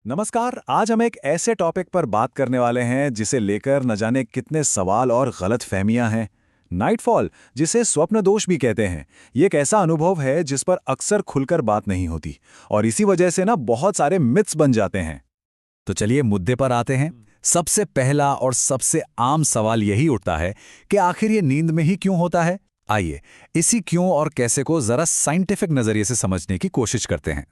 नमस्कार। आज हम एक ऐसे टॉपिक पर बात करने वाले हैं जिसे लेकर न जाने कितने सवाल और गलत फहमियां हैं। नाइटफॉल, जिसे स्वप्न दोष भी कहते हैं, ये एक ऐसा अनुभव है जिस पर अक्सर खुलकर बात नहीं होती और इसी वजह से ना बहुत सारे मिथ्स बन जाते हैं। तो चलिए मुद्दे पर आते हैं। सबसे पहला और सबसे आम सवाल यही उठता है कि आखिर ये नींद में ही क्यों होता है। आइए इसी क्यों और कैसे को जरा साइंटिफिक नजरिए से समझने की कोशिश करते हैं।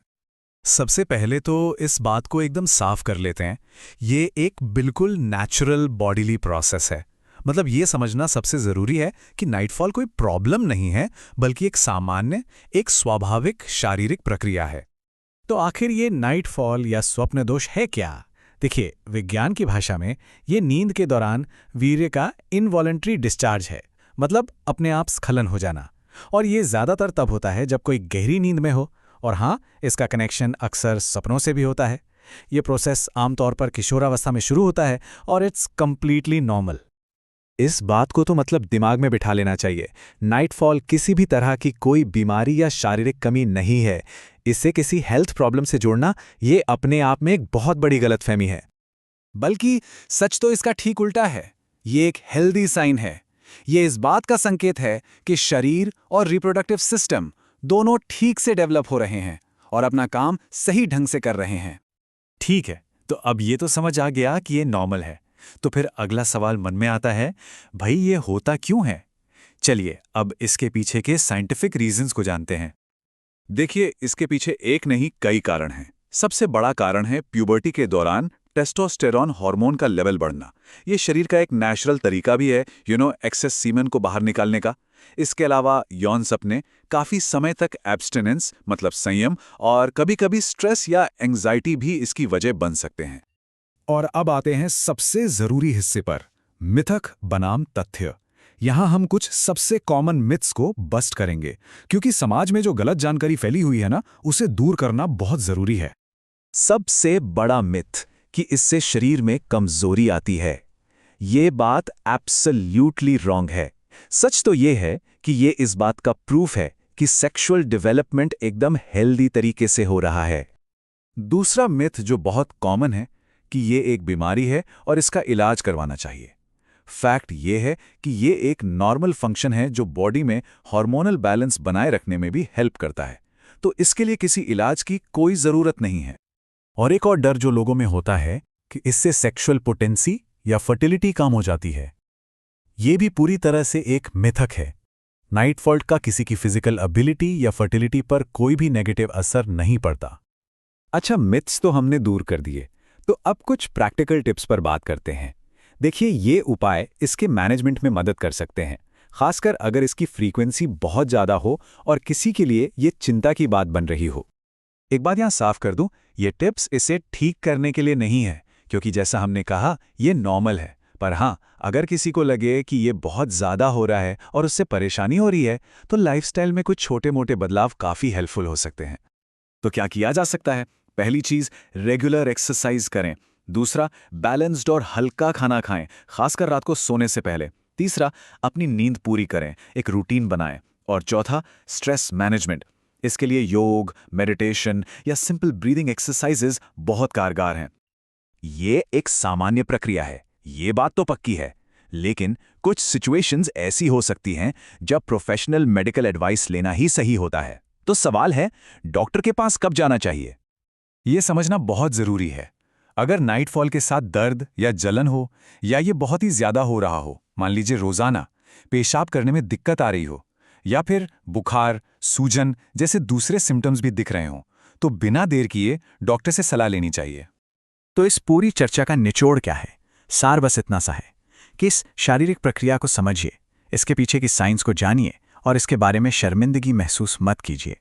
सबसे पहले तो इस बात को एकदम साफ कर लेते हैं। ये एक बिल्कुल नेचुरल बॉडीली प्रोसेस है। मतलब ये समझना सबसे ज़रूरी है कि नाइटफॉल कोई प्रॉब्लम नहीं है, बल्कि एक सामान्य, एक स्वाभाविक शारीरिक प्रक्रिया है। तो आखिर ये नाइटफॉल या स्वप्न दोष है क्या? देखिए, विज्ञान की भाषा में ये नींद के दौरान वीर्य का इनवॉलंटरी डिस्चार्ज है, मतलब अपने आप स्खलन हो जाना। और ये ज़्यादातर तब होता है जब कोई गहरी नींद में हो। और हाँ, इसका कनेक्शन अक्सर सपनों से भी होता है। ये प्रोसेस आमतौर पर किशोरावस्था में शुरू होता है और इट्स कंप्लीटली नॉर्मल। इस बात को तो मतलब दिमाग में बिठा लेना चाहिए। नाइटफॉल किसी भी तरह की कोई बीमारी या शारीरिक कमी नहीं है। इसे किसी हेल्थ प्रॉब्लम से जोड़ना ये अपने आप में एक बहुत बड़ी गलतफहमी है। बल्कि सच तो इसका ठीक उल्टा है। ये एक हेल्दी साइन है। ये इस बात का संकेत है कि शरीर और रिप्रोडक्टिव सिस्टम दोनों ठीक से डेवलप हो रहे हैं और अपना काम सही ढंग से कर रहे हैं। ठीक है, तो अब ये तो समझ आ गया कि ये नॉर्मल है। तो फिर अगला सवाल मन में आता है, भाई ये होता क्यों है? चलिए अब इसके पीछे के साइंटिफिक रीजंस को जानते हैं। देखिए, इसके पीछे एक नहीं कई कारण हैं। सबसे बड़ा कारण है प्यूबर्टी के दौरान टेस्टोस्टेरॉन हार्मोन का लेवल बढ़ना। ये शरीर का एक नेचुरल तरीका भी है, एक्सेस सीमेन को बाहर निकालने का। इसके अलावा यौन सपने, काफी समय तक एब्स्टिनेंस मतलब संयम, और कभी-कभी स्ट्रेस या एंजाइटी भी इसकी वजह बन सकते हैं। और अब आते हैं सबसे जरूरी हिस्से पर, मिथक बनाम तथ्य। यहां हम कुछ सबसे कॉमन मिथ्स को बस्ट करेंगे, क्योंकि समाज में जो गलत जानकारी फैली हुई है ना, उसे दूर करना बहुत जरूरी है। सबसे बड़ा मिथ कि इससे शरीर में कमजोरी आती है, ये बात एब्सोल्यूटली रॉन्ग है। सच तो ये है कि ये इस बात का प्रूफ है कि सेक्सुअल डेवलपमेंट एकदम हेल्दी तरीके से हो रहा है। दूसरा मिथ जो बहुत कॉमन है कि ये एक बीमारी है और इसका इलाज करवाना चाहिए। फैक्ट ये है कि ये एक नॉर्मल फंक्शन है जो बॉडी में हार्मोनल बैलेंस बनाए रखने में भी हेल्प करता है। तो इसके लिए किसी इलाज की कोई ज़रूरत नहीं है। और एक और डर जो लोगों में होता है कि इससे सेक्सुअल पोटेंसी या फर्टिलिटी कम हो जाती है। ये भी पूरी तरह से एक मिथक है। नाइटफॉल का किसी की फिजिकल एबिलिटी या फर्टिलिटी पर कोई भी नेगेटिव असर नहीं पड़ता। अच्छा, मिथ्स तो हमने दूर कर दिए, तो अब कुछ प्रैक्टिकल टिप्स पर बात करते हैं। देखिए, ये उपाय इसके मैनेजमेंट में मदद कर सकते हैं, खासकर अगर इसकी फ्रीक्वेंसी बहुत ज़्यादा हो और किसी के लिए ये चिंता की बात बन रही हो। एक बात यहाँ साफ कर दूं, ये टिप्स इसे ठीक करने के लिए नहीं है, क्योंकि जैसा हमने कहा, ये नॉर्मल है। पर हाँ, अगर किसी को लगे कि ये बहुत ज़्यादा हो रहा है और उससे परेशानी हो रही है, तो लाइफस्टाइल में कुछ छोटे-मोटे बदलाव काफ़ी हेल्पफुल हो सकते हैं। तो क्या किया जा सकता है? पहली चीज़, रेगुलर एक्सरसाइज करें। दूसरा, बैलेंस्ड और हल्का खाना खाएं, खासकर रात को सोने से पहले। तीसरा, अपनी नींद पूरी करें, एक रूटीन बनाएं। और चौथा, स्ट्रेस मैनेजमेंट। इसके लिए योग, मेडिटेशन या सिंपल ब्रीदिंग एक्सरसाइजेज बहुत कारगर हैं। ये एक सामान्य प्रक्रिया है, ये बात तो पक्की है। लेकिन कुछ सिचुएशंस ऐसी हो सकती हैं जब प्रोफेशनल मेडिकल एडवाइस लेना ही सही होता है। तो सवाल है, डॉक्टर के पास कब जाना चाहिए? ये समझना बहुत जरूरी है। अगर नाइटफॉल के साथ दर्द या जलन हो, या ये बहुत ही ज्यादा हो रहा हो, मान लीजिए रोजाना पेशाब करने में दिक्कत आ रही हो, या फिर बुखार, सूजन जैसे दूसरे सिम्टम्स भी दिख रहे हों, तो बिना देर किए डॉक्टर से सलाह लेनी चाहिए। तो इस पूरी चर्चा का निचोड़ क्या है? सार बस इतना सा है कि इस शारीरिक प्रक्रिया को समझिए, इसके पीछे की साइंस को जानिए और इसके बारे में शर्मिंदगी महसूस मत कीजिए।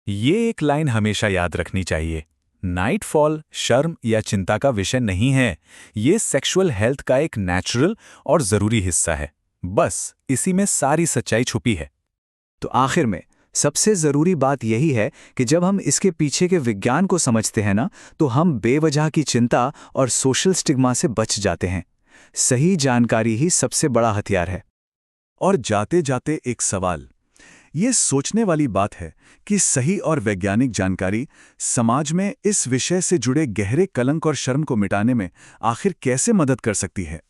ये एक लाइन हमेशा याद रखनी चाहिए, नाइटफॉल शर्म या चिंता का विषय नहीं है। ये सेक्सुअल हेल्थ का एक नेचुरल और जरूरी हिस्सा है। बस इसी में सारी सच्चाई छुपी है। तो आखिर में सबसे ज़रूरी बात यही है कि जब हम इसके पीछे के विज्ञान को समझते हैं ना, तो हम बेवजह की चिंता और सोशल स्टिग्मा से बच जाते हैं। सही जानकारी ही सबसे बड़ा हथियार है। और जाते जाते एक सवाल, ये सोचने वाली बात है कि सही और वैज्ञानिक जानकारी समाज में इस विषय से जुड़े गहरे कलंक और शर्म को मिटाने में आखिर कैसे मदद कर सकती है।